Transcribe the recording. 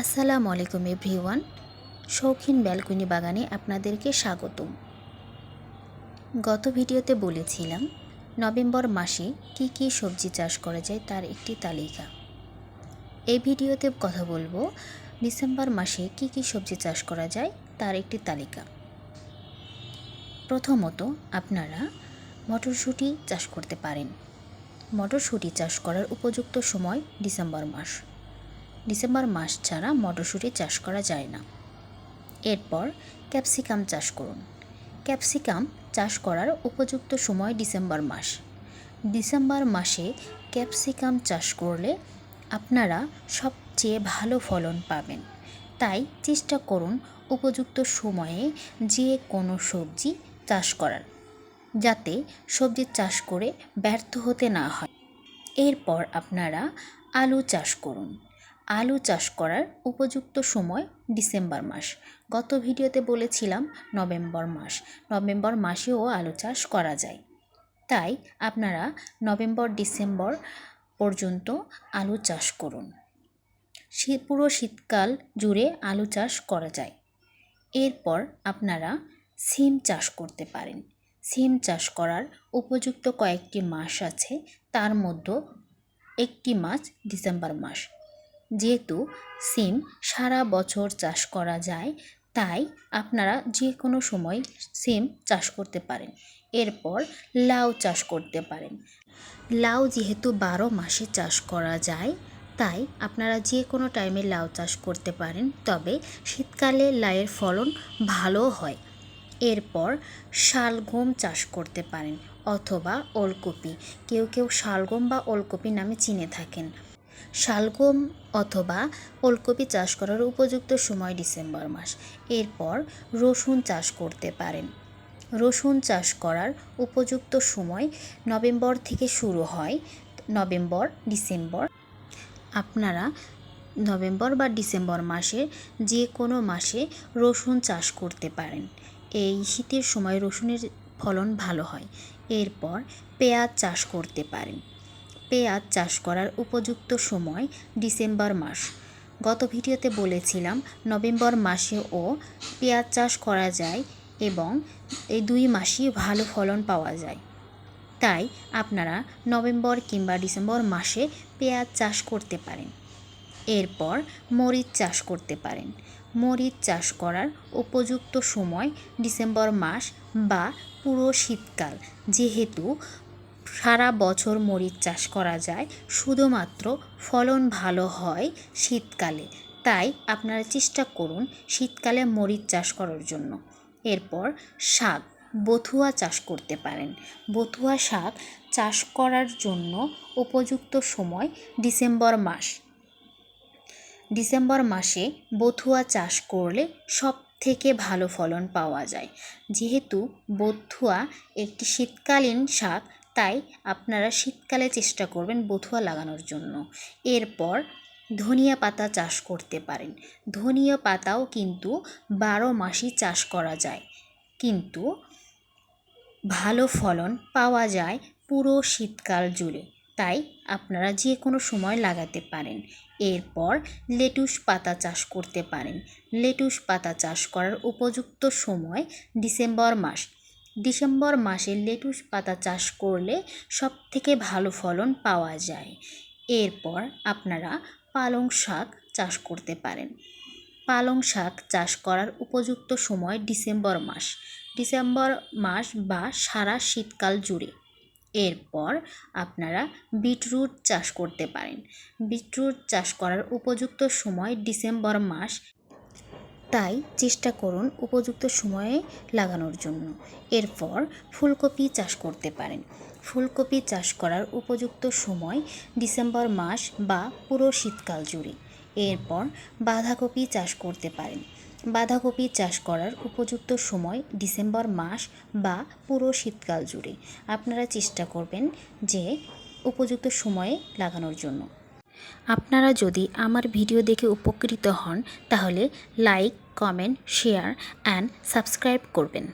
আসসালামু আলাইকুম এভরিওয়ান। শৌখিন ব্যালকনি বাগানে আপনাদেরকে স্বাগতম। গত ভিডিওতে বলেছিলাম নভেম্বর মাসে কি কি সবজি চাষ করা যায় তার একটি তালিকা। এই ভিডিওতে কথা বলবো ডিসেম্বর মাসে কি কি সবজি চাষ করা যায় তার একটি তালিকা। প্রথমত আপনারা মটরশুঁটি চাষ করতে পারেন। মটরশুঁটি চাষ করার উপযুক্ত সময় ডিসেম্বর মাস। ডিসেম্বর মাস ছাড়া মটরশুঁটি চাষ করা যায় না। এরপর ক্যাপসিকাম চাষ করুন। ক্যাপসিকাম চাষ করার উপযুক্ত সময় ডিসেম্বর মাস। ডিসেম্বর মাসে ক্যাপসিকাম চাষ করলে আপনারা সবচেয়ে ভালো ফলন পাবেন। তাই চেষ্টা করুন উপযুক্ত সময়ে যে কোনো সবজি চাষ করার, যাতে সবজি চাষ করে ব্যর্থ হতে না হয়। এরপর আপনারা আলু চাষ করুন। আলু চাষ করার উপযুক্ত সময় ডিসেম্বর মাস। গত ভিডিওতে বলেছিলাম নভেম্বর মাস। নভেম্বর মাসেও আলু চাষ করা যায়। তাই আপনারা নভেম্বর ডিসেম্বর পর্যন্ত আলু চাষ করুন। পুরো শীতকাল জুড়ে আলু চাষ করা যায়। এরপর আপনারা সিম চাষ করতে পারেন। সিম চাষ করার উপযুক্ত কয়েকটি মাস আছে, তার মধ্যে একটি মাস ডিসেম্বর মাস। যেহেতু সিম সারা বছর চাষ করা যায়, তাই আপনারা যে কোনো সময় সিম চাষ করতে পারেন। এরপর লাউ চাষ করতে পারেন। লাউ যেহেতু 12 মাসে চাষ করা যায়, তাই আপনারা যে কোনো টাইমে লাউ চাষ করতে পারেন, তবে শীতকালে লাউয়ের ফলন ভালো হয়। এরপর শালগম চাষ করতে পারেন অথবা ওলকপি। কেউ কেউ শালগম বা ওলকপি নামে চিনে থাকেন। শালগম অথবা ওলকপি চাষ করার উপযুক্ত সময় ডিসেম্বর মাস। এরপর রসুন চাষ করতে পারেন। রসুন চাষ করার উপযুক্ত সময় নভেম্বর থেকে শুরু হয়, নভেম্বর ডিসেম্বর। আপনারা নভেম্বর বা ডিসেম্বর মাসে যে কোনো মাসে রসুন চাষ করতে পারেন। এই শীতের সময় রসুনের ফলন ভালো হয়। এরপর পেঁয়াজ চাষ করতে পারেন। পেঁয়াজ চাষ করার উপযুক্ত সময় ডিসেম্বর মাস। গত ভিডিওতে বলেছিলাম নভেম্বর মাসেও পেঁয়াজ চাষ করা যায় এবং এই 2 মাসেই ভালো ফলন পাওয়া যায়। তাই আপনারা নভেম্বর কিংবা ডিসেম্বর মাসে পেঁয়াজ চাষ করতে পারেন। এরপর মরিচ চাষ করতে পারেন। মরিচ চাষ করার উপযুক্ত সময় ডিসেম্বর মাস বা পুরো শীতকাল। যেহেতু সারা বছর মরিচ চাষ করা যায়, শুধুমাত্র ফলন ভালো হয় শীতকালে। তাই আপনারা চেষ্টা করুন শীতকালে মরিচ চাষ করার জন্য। এরপর শাক, বথুয়া চাষ করতে পারেন। বথুয়া শাক চাষ করার জন্য উপযুক্ত সময় ডিসেম্বর মাস। ডিসেম্বর মাসে বথুয়া চাষ করলে সব থেকে ভালো ফলন পাওয়া যায়। যেহেতু বথুয়া একটি শীতকালীন শাক, তাই আপনারা শীতকালে চেষ্টা করবেন বথুয়া লাগানোর জন্য। এরপর ধনিয়া পাতা চাষ করতে পারেন। ধনিয়া পাতাও কিন্তু 12 মাসই চাষ করা যায়, কিন্তু ভালো ফলন পাওয়া যায় পুরো শীতকাল জুড়ে। তাই আপনারা যে কোনো সময় লাগাতে পারেন। এরপর লেটুস পাতা চাষ করতে পারেন। লেটুস পাতা চাষ করার উপযুক্ত সময় ডিসেম্বর মাস। ডিসেম্বর মাসে লেটুস পাতা চাষ করলে সব থেকে ভালো ফলন পাওয়া যায়। এরপর আপনারা পালং শাক চাষ করতে পারেন। পালং শাক চাষ করার উপযুক্ত সময় ডিসেম্বর মাস। ডিসেম্বর মাস বা সারা শীতকাল জুড়ে। এরপর আপনারা বিটরুট চাষ করতে পারেন। বিটরুট চাষ করার উপযুক্ত সময় ডিসেম্বর মাস। তাই চেষ্টা করুন উপযুক্ত সময়ে লাগানোর জন্য। এরপর ফুলকপি চাষ করতে পারেন। ফুলকপি চাষ করার উপযুক্ত সময় ডিসেম্বর মাস বা পুরো শীতকাল জুড়ে। এরপর বাঁধাকপি চাষ করতে পারেন। বাঁধাকপি চাষ করার উপযুক্ত সময় ডিসেম্বর মাস বা পুরো শীতকাল জুড়ে। আপনারা চেষ্টা করবেন যে উপযুক্ত সময়ে লাগানোর জন্য। আপনারা যদি আমার ভিডিও দেখে উপকৃত হন, তাহলে like, comment, share and subscribe করবেন।